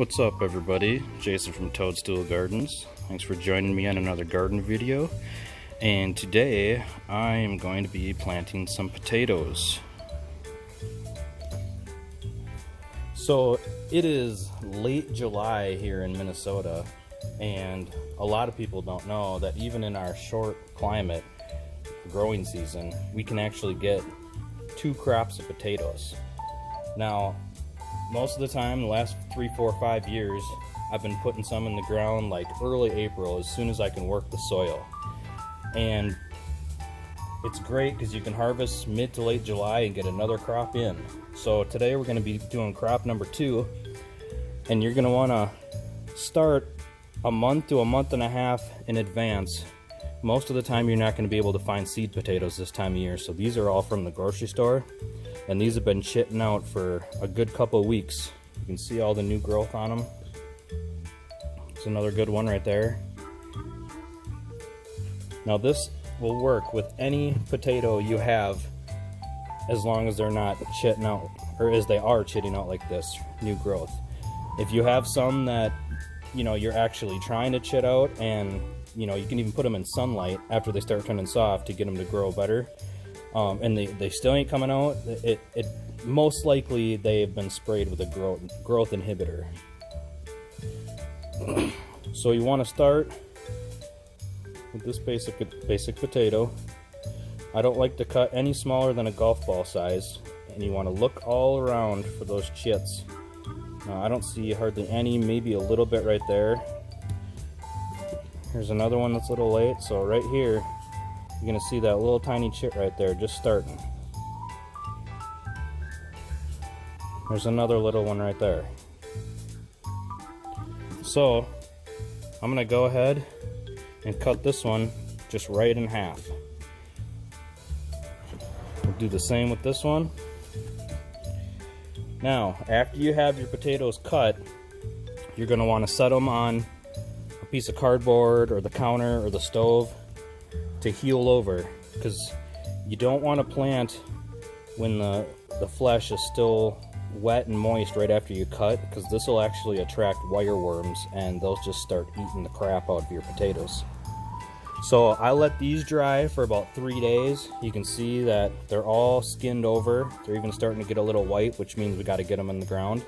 What's up, everybody? Jason from Toadstool Gardens. Thanks for joining me on another garden video. And today I am going to be planting some potatoes. So it is late July here in Minnesota, and a lot of people don't know that even in our short climate growing season, we can actually get 2 crops of potatoes. Now, most of the time, the last 3, 4, 5 years, I've been putting some in the ground like early April, as soon as I can work the soil. And it's great because you can harvest mid to late July and get another crop in. So today we're going to be doing crop number 2, and you're going to want to start a month to a month and a half in advance. Most of the time you're not going to be able to find seed potatoes this time of year, so these are all from the grocery store. And these have been chitting out for a good couple of weeks. You can see all the new growth on them. It's another good one right there. Now this will work with any potato you have, as long as they're not chitting out, or as they are chitting out like this, new growth. If you have some that, you know, you're actually trying to chit out, and you know, you can even put them in sunlight after they start turning soft to get them to grow better. And they still ain't coming out, it most likely they've been sprayed with a growth inhibitor. So you want to start with this basic potato. I don't like to cut any smaller than a golf ball size, and you want to look all around for those chits. Now, I don't see hardly any, maybe a little bit right there. Here's another one that's a little late, so right here you're going to see that little tiny chit right there just starting. There's another little one right there. So I'm going to go ahead and cut this one just right in half. We'll do the same with this one. Now, after you have your potatoes cut, you're going to want to set them on a piece of cardboard or the counter or the stove to heal over, because you don't want to plant when the flesh is still wet and moist right after you cut, because this will actually attract wireworms and they'll just start eating the crap out of your potatoes. So I let these dry for about 3 days. You can see that they're all skinned over. They're even starting to get a little white, which means we got to get them in the ground.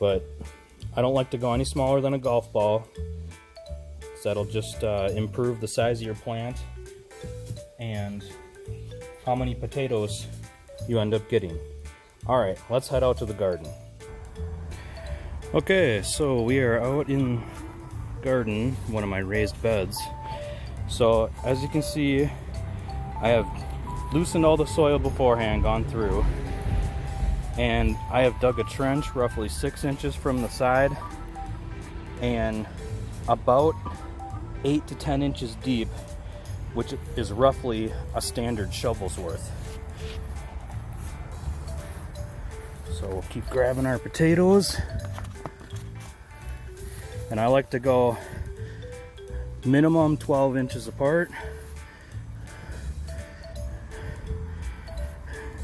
But I don't like to go any smaller than a golf ball. That'll just improve the size of your plant and how many potatoes you end up getting. Alright, let's head out to the garden. Okay, so we are out in garden, one of my raised beds. So as you can see, I have loosened all the soil beforehand, gone through, and I have dug a trench roughly 6 inches from the side and about 8 to 10 inches deep, which is roughly a standard shovel's worth. So we'll keep grabbing our potatoes, and I like to go minimum 12 inches apart.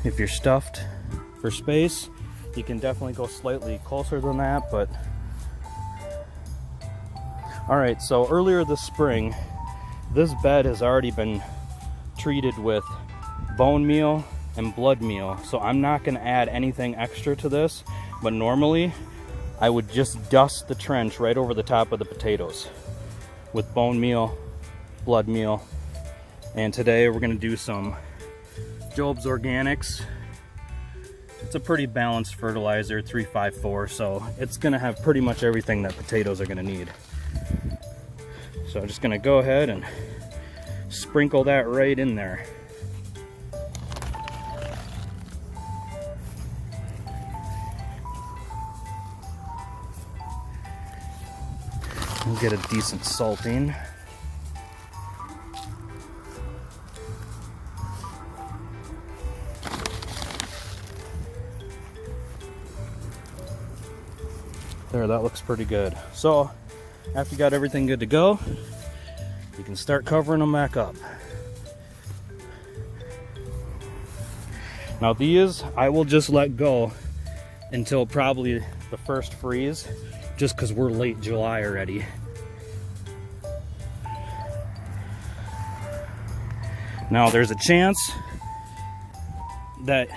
If you're stuffed for space, you can definitely go slightly closer than that, but alright, so earlier this spring, this bed has already been treated with bone meal and blood meal, so I'm not going to add anything extra to this, but normally I would just dust the trench right over the top of the potatoes with bone meal, blood meal, and today we're going to do some Job's Organics. It's a pretty balanced fertilizer, 354, so it's going to have pretty much everything that potatoes are going to need. So I'm just going to go ahead and sprinkle that right in there. We'll get a decent salting. There, that looks pretty good. So after you got everything good to go, you can start covering them back up. Now these I will just let go until probably the first freeze, just because we're late July already. Now there's a chance that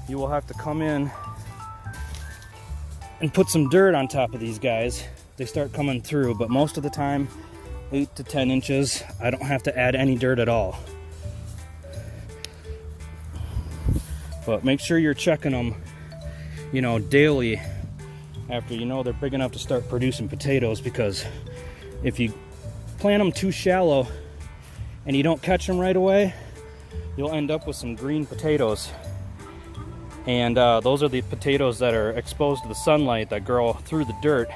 you will have to come in and put some dirt on top of these guys. They start coming through, but most of the time, 8 to 10 inches, I don't have to add any dirt at all. But make sure you're checking them, you know, daily after you know they're big enough to start producing potatoes, because if you plant them too shallow and you don't catch them right away, you'll end up with some green potatoes. And those are the potatoes that are exposed to the sunlight that grow through the dirt,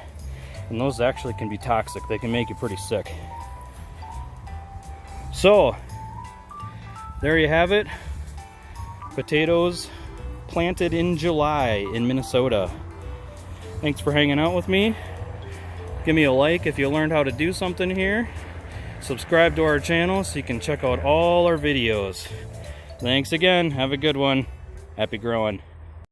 and those actually can be toxic. They can make you pretty sick. So there you have it. Potatoes planted in July in Minnesota. Thanks for hanging out with me. Give me a like if you learned how to do something here. Subscribe to our channel so you can check out all our videos. Thanks again. Have a good one. Happy growing.